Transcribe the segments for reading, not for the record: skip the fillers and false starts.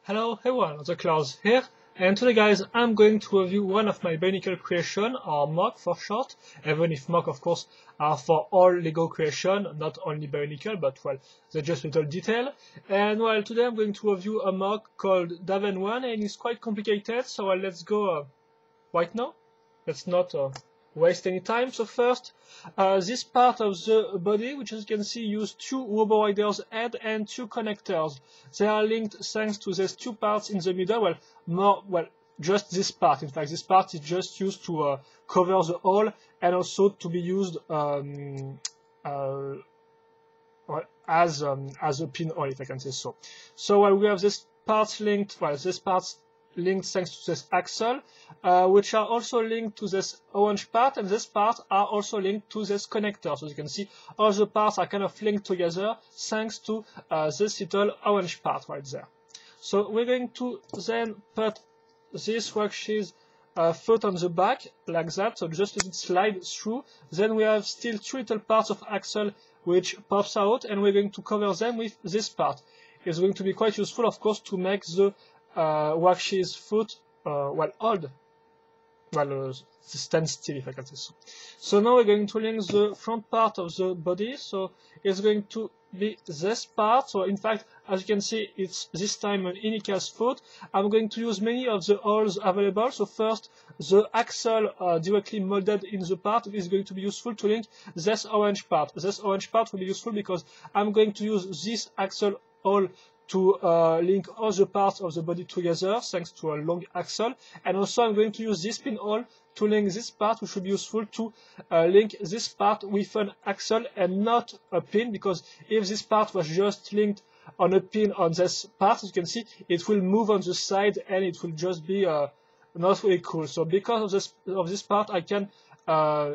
Hello everyone, the Klaus here, and today guys I'm going to review one of my Bionicle creation, or mock for short, even if mock of course are for all Lego creation, not only Bionicle, but well, they're just little detail. And well, today I'm going to review a mock called Daven-ran, and it's quite complicated, so let's go right now. Let's not waste any time. So first, this part of the body, which as you can see, use two Robo Rider's head and two connectors. They are linked thanks to these two parts in the middle. Just this part. In fact, this part is just used to cover the hole and also to be used as a pinhole, if I can say so. So while we have this parts linked, this part's linked thanks to this axle, which are also linked to this orange part, and this part are also linked to this connector. So you can see all the parts are kind of linked together thanks to this little orange part right there. So we're going to then put this worksheet foot on the back like that, so just let it slide through. Then we have still two little parts of axle which pops out, and we're going to cover them with this part. It's going to be quite useful, of course, to make the worksheet's foot stand still, if I can say so. So now we're going to link the front part of the body, so it's going to be this part. So in fact, as you can see, it's this time an Unica's foot. I'm going to use many of the holes available. So first, the axle directly molded in the part is going to be useful to link this orange part. This orange part will be useful because I'm going to use this axle hole to link all the parts of the body together thanks to a long axle, and also I'm going to use this pinhole to link this part, which will be useful to link this part with an axle and not a pin, because if this part was just linked on a pin on this part, as you can see, it will move on the side and it will just be not really cool. So because of this part, I can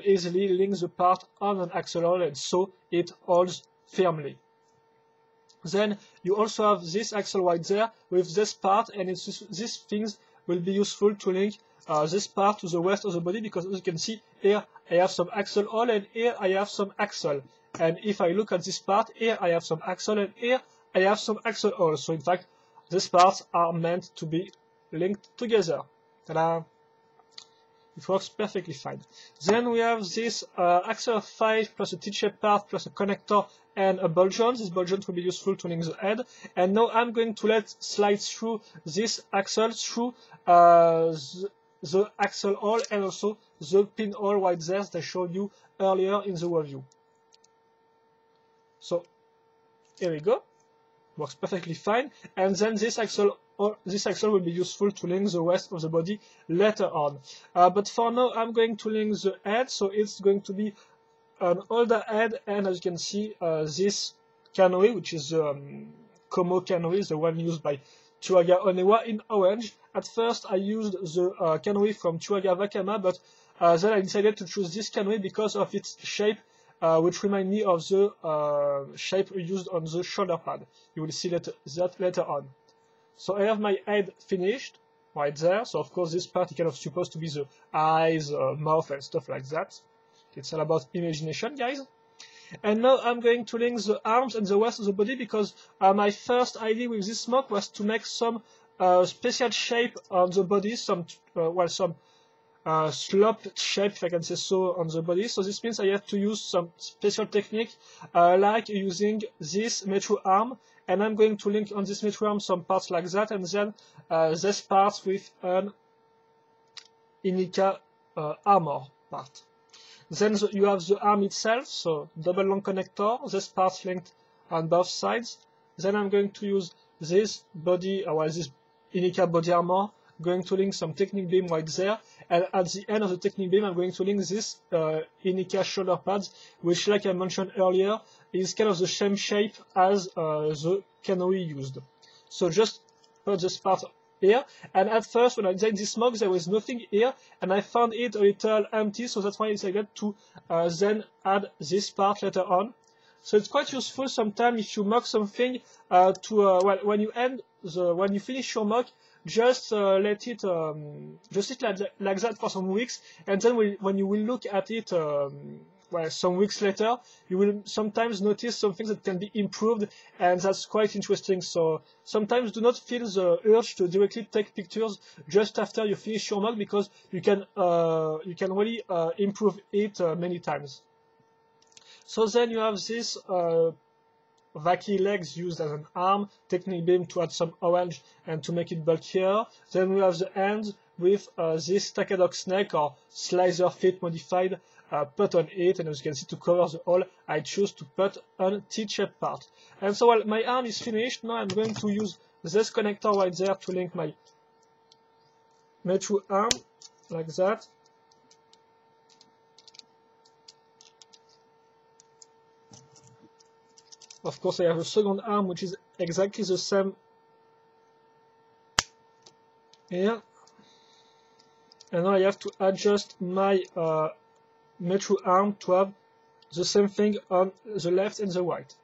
easily link the part on an axle hole, and so it holds firmly. Then you also have this axle right there with this part, and these things will be useful to link this part to the rest of the body, because as you can see, here I have some axle hole and here I have some axle. And if I look at this part, here I have some axle and here I have some axle hole. So in fact, these parts are meant to be linked together. Ta-da! It works perfectly fine. Then we have this axle 5 plus a T-shaped part plus a connector and a ball joint. This ball joint will be useful to link the head. And now I'm going to let slide through this axle through the axle hole and also the pinhole right there that I showed you earlier in the review. So here we go. Works perfectly fine. And then this axle will be useful to link the rest of the body later on. But for now, I'm going to link the head, so it's going to be an older head, and as you can see, this canoe, which is the Como canoe, the one used by Chuaga Onewa in orange. At first, I used the canoe from Chuaga Wakama, but then I decided to choose this canoe because of its shape, which reminds me of the shape used on the shoulder pad. You will see that later on. So I have my head finished right there. So of course this part is kind of supposed to be the eyes, mouth and stuff like that. It's all about imagination, guys. And now I'm going to link the arms and the rest of the body, because my first idea with this mock was to make some special shape on the body, some sloped shape, if I can say so, on the body. So this means I have to use some special technique, like using this metro arm, and I'm going to link on this metro arm some parts like that, and then this part with an Inika armor part. Then you have the arm itself, so double long connector, this part linked on both sides. Then I'm going to use this body, this Inika body armor, going to link some technique beam right there, and at the end of the technique beam I'm going to link this Inika shoulder pads, which, like I mentioned earlier, is kind of the same shape as the canoe used. So just put this part here, and at first when I designed this mock there was nothing here, and I found it a little empty, so that's why I decided to then add this part later on. So it's quite useful sometimes if you mock something when you finish your mock, just let it like that for some weeks, and then when you will look at it well, some weeks later, you will sometimes notice some things that can be improved, and that's quite interesting. So sometimes do not feel the urge to directly take pictures just after you finish your mug, because you can really improve it many times. So then you have this wacky legs used as an arm, technique beam to add some orange and to make it bulkier. Then we have the hands with this Takadox neck or slicer feet modified put on it, and as you can see, to cover the hole, I choose to put on T-shaped part. And so while my arm is finished, now I'm going to use this connector right there to link my true arm, like that. Of course, I have a second arm which is exactly the same here. And now I have to adjust my true arm to have the same thing on the left and the right.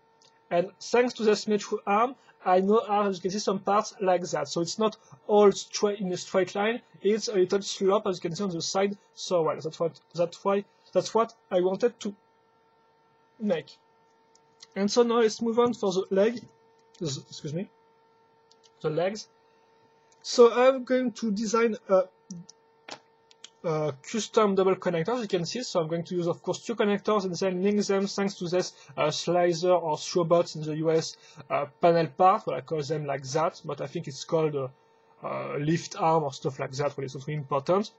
And thanks to this true arm, I know how, as you can see, some parts like that. So it's not all straight in a straight line. It's a little slope, as you can see on the side. So well, that's what I wanted to make. And so now let's move on for the leg. Excuse me, the legs. So I'm going to design a custom double connector, as you can see. So I'm going to use, of course, 2 connectors and then link them thanks to this slicer or throwbots in the US panel part. Well, I call them like that, but I think it's called lift arm or stuff like that. Well, it's not really important.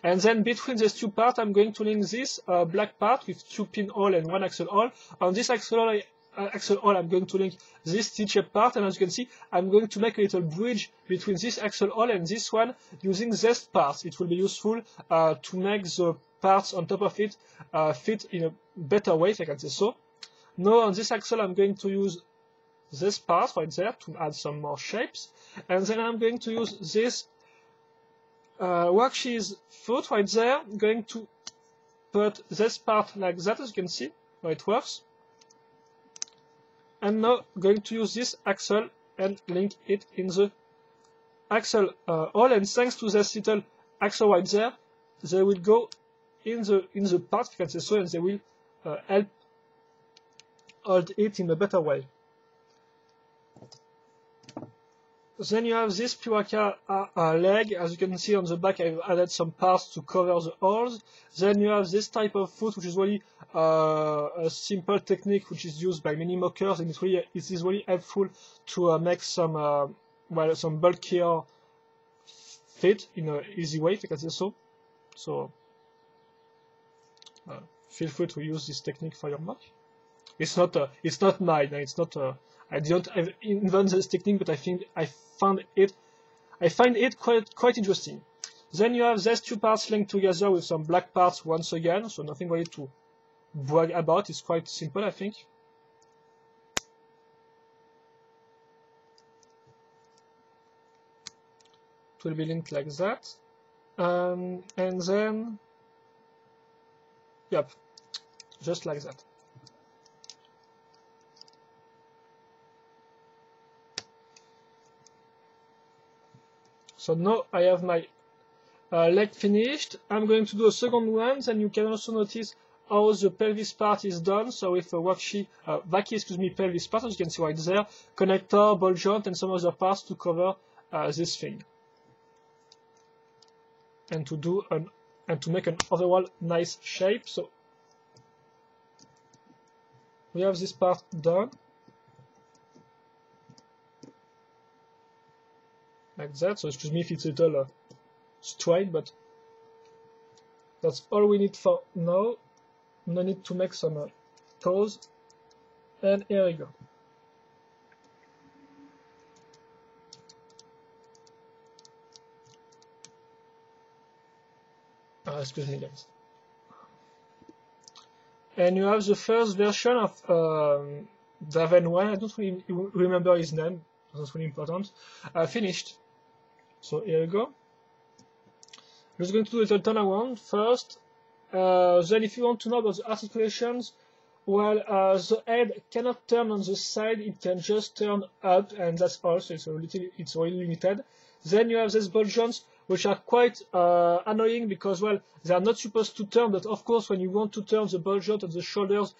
And then between these 2 parts, I'm going to link this black part with 2 pinhole and 1 axle hole. On this axle hole, I'm going to link this T-shaped part, and as you can see, I'm going to make a little bridge between this axle hole and this one using this part. It will be useful to make the parts on top of it fit in a better way, if I can say so. Now on this axle, I'm going to use this part right there to add some more shapes, and then I'm going to use this Wakshi's foot right there. I'm going to put this part like that, as you can see how it works. And now going to use this axle and link it in the axle hole, and thanks to this little axle right there, they will go in the part, if you can say so, and they will help hold it in a better way. Then you have this Piraka leg. As you can see on the back, I've added some parts to cover the holes. Then you have this type of foot, which is really a simple technique which is used by many mockers, and it is really helpful to make some some bulkier fit in an easy way, if you can say so. So feel free to use this technique for your mock. It's not mine. It's not. I didn't invent this technique, but I find it quite interesting. Then you have these 2 parts linked together with some black parts once again, so nothing really to brag about. It's quite simple, I think. It will be linked like that, and then, yep, just like that. So now I have my leg finished. I'm going to do a second one, and you can also notice how the pelvis part is done. So with a wacky pelvis part, as you can see right there, connector, ball joint, and some other parts to cover this thing, and to make an overall nice shape. So we have this part done. Like that, so excuse me if it's a little straight, but that's all we need for now. No need to make some toes, and here we go. Excuse me, guys. And you have the first version of Daven-ran. I don't really remember his name. That's really important. Finished. So here we go. I'm just going to do a little turnaround first. Then if you want to know about the articulations, well, the head cannot turn on the side, it can just turn up, and that's all, so it's really limited. Then you have these ball joints, which are quite annoying because, well, they are not supposed to turn, but of course when you want to turn the ball joint of the shoulders,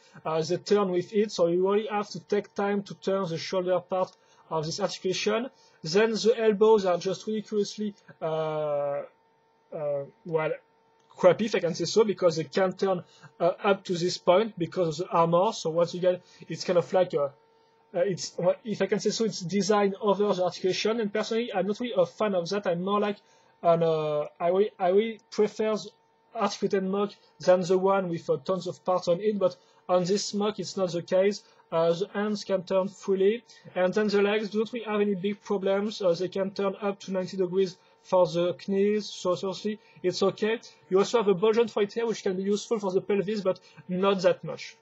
they turn with it, so you really have to take time to turn the shoulder part of this articulation. Then the elbows are just ridiculously, well, crappy, if I can say so, because they can't turn up to this point because of the armor. So once again, it's kind of like it's, if I can say so, it's designed over the articulation. And personally, I'm not really a fan of that. I'm more like I really prefer the articulated mock than the one with tons of parts on it. But on this mock, it's not the case. The hands can turn fully, and then the legs don't really have any big problems. They can turn up to 90 degrees for the knees, so seriously, it's okay. You also have a ball joint right here, which can be useful for the pelvis, but not that much.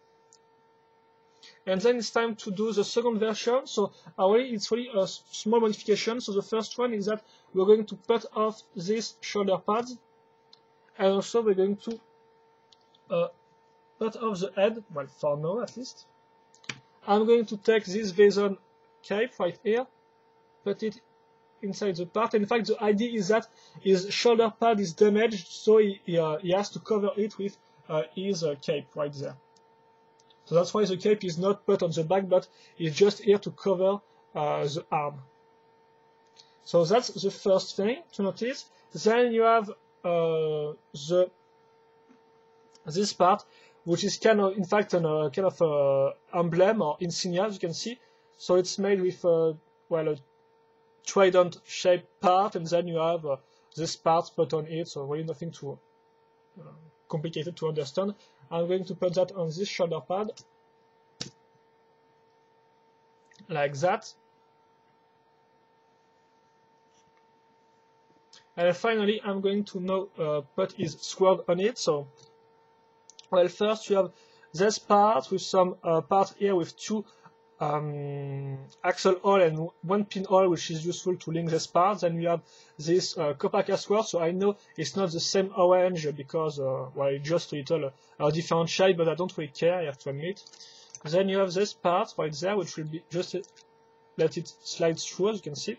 And then it's time to do the second version. So it's really a small modification. So the first one is that we're going to put off these shoulder pads, and also we're going to put off the head, well, for now at least. I'm going to take this Vason cape right here, put it inside the part. In fact, the idea is that his shoulder pad is damaged, so he has to cover it with his cape right there. So that's why the cape is not put on the back, but it's just here to cover the arm. So that's the first thing to notice. Then you have this part, which is kind of, in fact, kind of emblem or insignia, as you can see. So it's made with well, a trident-shaped part, and then you have this part put on it. So really nothing too complicated to understand. I'm going to put that on this shoulder pad, like that. And finally, I'm going to now put his sword on it. So, well, first you have this part with some part here with two axle hole and one pin hole, which is useful to link this part. Then we have this Kopaka sword. So I know it's not the same orange because, well, it's just a little different shade, but I don't really care, I have to admit. Then you have this part right there, which will be just let it slide through, as you can see.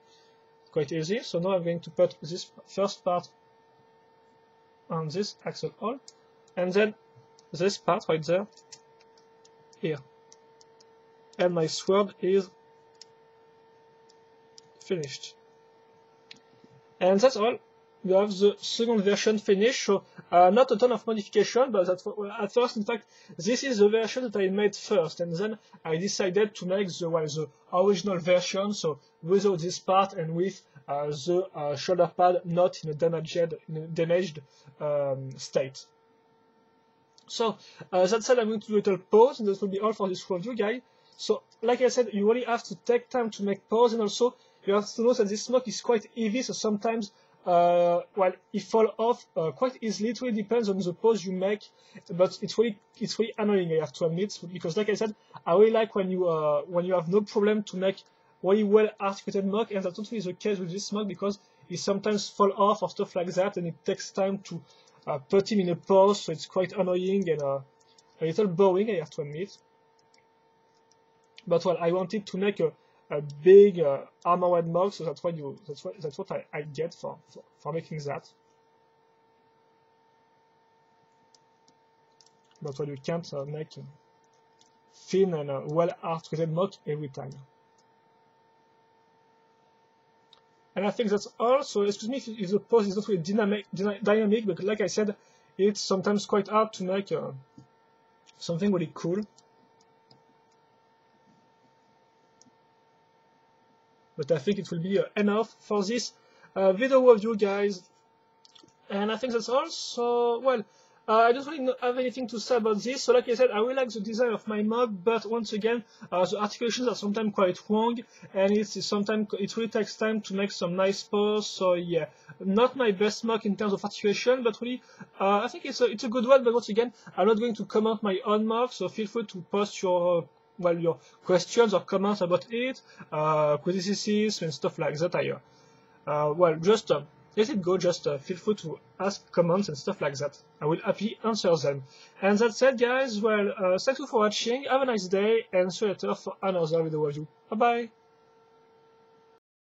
Quite easy. So now I'm going to put this first part on this axle hole, and then this part right there here. And my sword is finished. And that's all. You have the second version finished, so not a ton of modification, but at first, in fact, this is the version that I made first, and then I decided to make the original version, so without this part and with the shoulder pad not in a damaged state. So that said, I'm going to do a little pause, and that will be all for this review, guys. So, like I said, you really have to take time to make pause, and also you have to know that this smoke is quite heavy, so sometimes well, it falls off quite easily. It really depends on the pose you make, but it's really annoying, I have to admit, because like I said, I really like when you have no problem to make really well articulated mock, and that's not really the case with this mock because it sometimes fall off or stuff like that, and it takes time to put him in a pose, so it's quite annoying and a little boring, I have to admit. But well, I wanted to make a big armored mock, so that's what I get for making that. But well, you can't make thin and well articulated mock every time. And I think that's all. So excuse me if the pose is not really dynamic, but like I said, it's sometimes quite hard to make something really cool. But I think it will be enough for this video review, guys. And I think that's all. So, well, I don't really have anything to say about this. So, like I said, I really like the design of my mock, but once again, the articulations are sometimes quite wrong, and sometimes it really takes time to make some nice pose. So, yeah, not my best mock in terms of articulation, but really, I think it's a good one. But once again, I'm not going to comment my own mock, so feel free to post your questions or comments about it, criticisms and stuff like that. Well, just let it go. Just feel free to ask comments and stuff like that. I will happily answer them. And that said, guys, well, thank you for watching. Have a nice day, and see you later for another video review. Bye bye.